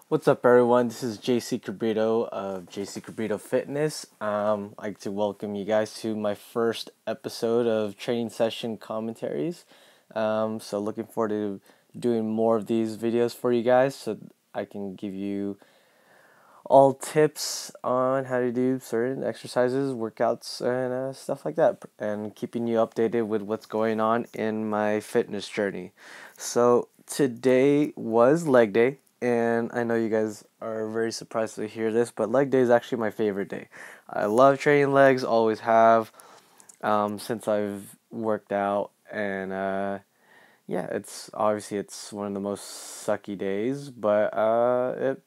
What's up, everyone? This is JC Cabrito of JC Cabrito Fitness. I'd like to welcome you guys to my first episode of training session commentaries. So looking forward to doing more of these videos for you guys, so I can give you all tips on how to do certain exercises, workouts, and stuff like that, and keeping you updated with what's going on in my fitness journey. So today was leg day, and I know you guys are very surprised to hear this, but leg day is actually my favorite day. I love training legs, always have, since I've worked out, and yeah, it's one of the most sucky days, but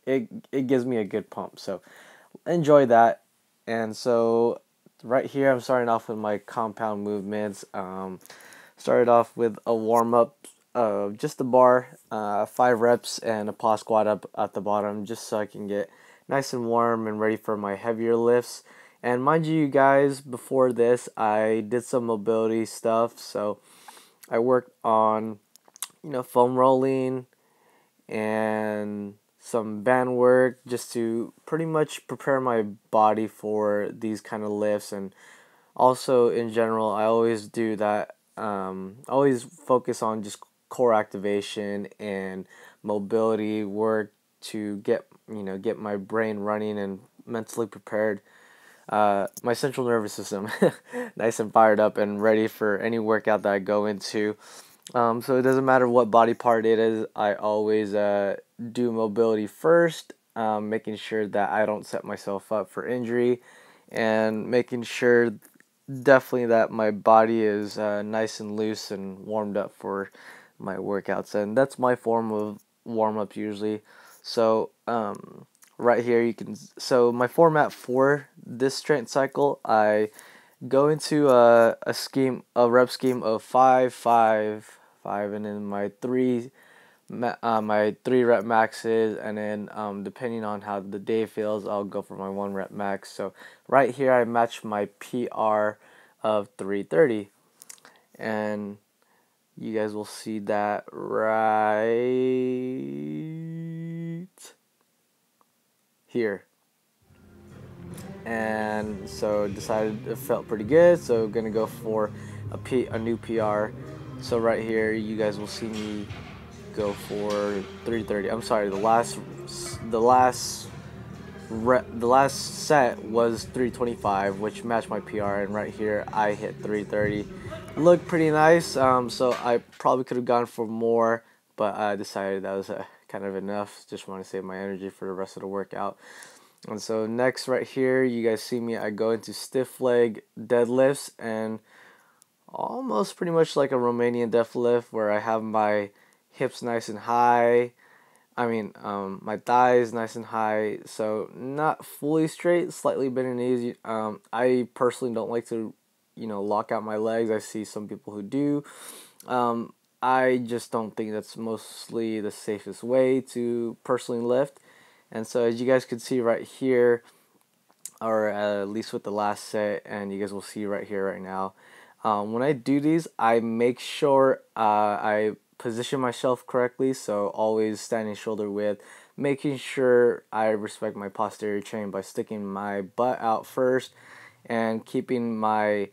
it gives me a good pump. So enjoy that. And so right here, I'm starting off with my compound movements. Started off with a warm up of just the bar, 5 reps, and a pause squat up at the bottom, just so I can get nice and warm and ready for my heavier lifts. And mind you guys, before this, I did some mobility stuff. So I worked on, foam rolling and some band work, just to pretty much prepare my body for these kind of lifts. And also in general, I always do that. Always focus on just core activation and mobility work to get my brain running and mentally prepared. My central nervous system nice and fired up and ready for any workout that I go into. So it doesn't matter what body part it is, I always do mobility first, making sure that I don't set myself up for injury, and making sure definitely that my body is nice and loose and warmed up for my workouts. And that's my form of warm up usually. So right here so my format for this strength cycle, I go into a rep scheme of 5, 5, 5, and then my 3 rep maxes, and then depending on how the day feels, I'll go for my 1 rep max. So right here, I match my PR of 330, and you guys will see that right here. And so decided it felt pretty good, so gonna go for a new PR. So right here, you guys will see me go for 330. I'm sorry, the last set was 325, which matched my PR, and right here I hit 330. Looked pretty nice. So I probably could have gone for more, but I decided that was kind of enough. Just want to save my energy for the rest of the workout. And so next right here, you guys see me, I go into stiff leg deadlifts, and almost pretty much like a Romanian deadlift, where I have my hips nice and high. My thighs nice and high, so not fully straight, slightly bent and easy. I personally don't like to, lock out my legs. I see some people who do. I just don't think that's mostly the safest way to personally lift. And so as you guys can see right here, or at least with the last set, and you guys will see right here right now, when I do these, I make sure I position myself correctly, so always standing shoulder width, making sure I respect my posterior chain by sticking my butt out first and keeping my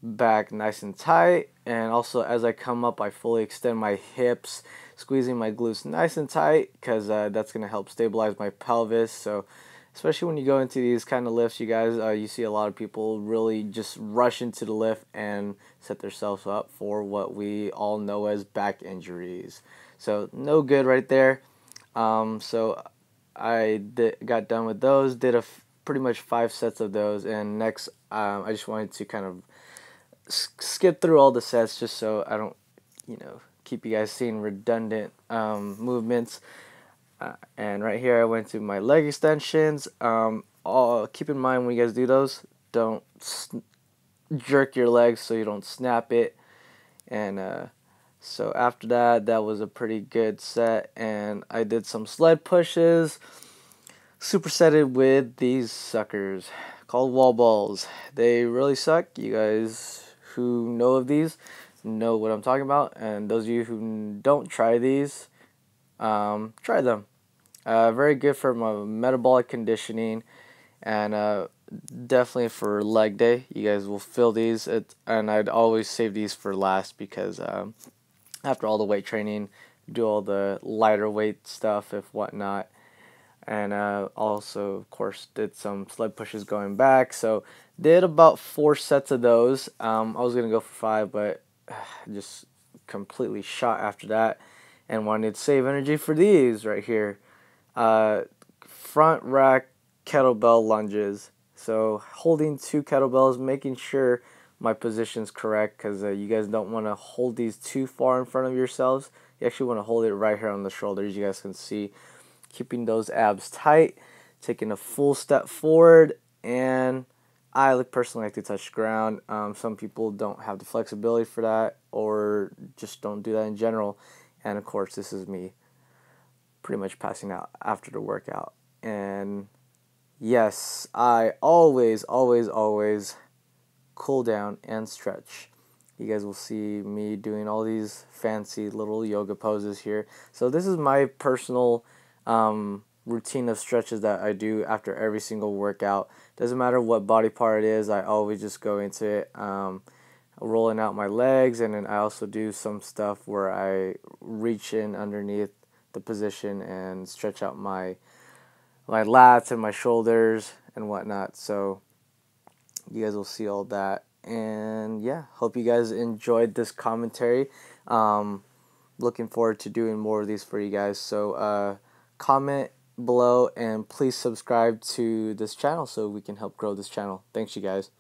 back nice and tight. And also as I come up, I fully extend my hips, squeezing my glutes nice and tight, because that's going to help stabilize my pelvis. So especially when you go into these kind of lifts, you guys, you see a lot of people really just rush into the lift and set themselves up for what we all know as back injuries. So no good right there. So got done with those, did pretty much 5 sets of those, and next I just wanted to kind of skip through all the sets, just so I don't, keep you guys seeing redundant movements. And right here, I went to my leg extensions. Keep in mind when you guys do those, don't jerk your legs so you don't snap it. And so after that was a pretty good set. And I did some sled pushes, supersetted with these suckers called wall balls. They really suck. You guys who know of these know what I'm talking about. And those of you who don't try these, try them. Very good for my metabolic conditioning, and definitely for leg day. You guys will feel these, and I'd always save these for last because after all the weight training, do all the lighter weight stuff, if whatnot. And also, of course, did some sled pushes going back. So did about 4 sets of those. I was gonna go for 5, but just completely shot after that, and wanted to save energy for these right here. Uh, Front rack kettlebell lunges. So holding 2 kettlebells, making sure my position's correct, because you guys don't want to hold these too far in front of yourselves. You actually want to hold it right here on the shoulders. You guys can see, keeping those abs tight, taking a full step forward, and I personally like to touch the ground. Some people don't have the flexibility for that, or just don't do that in general. And of course, this is me pretty much passing out after the workout. And yes, I always cool down and stretch. You guys will see me doing all these fancy little yoga poses here. So this is my personal routine of stretches that I do after every single workout. Doesn't matter what body part it is, I always just go into it, rolling out my legs, and then I also do some stuff where I reach in underneath the position and stretch out my lats and my shoulders and whatnot. So you guys will see all that. And yeah, hope you guys enjoyed this commentary. Looking forward to doing more of these for you guys. So comment below and please subscribe to this channel so we can help grow this channel. Thanks, you guys.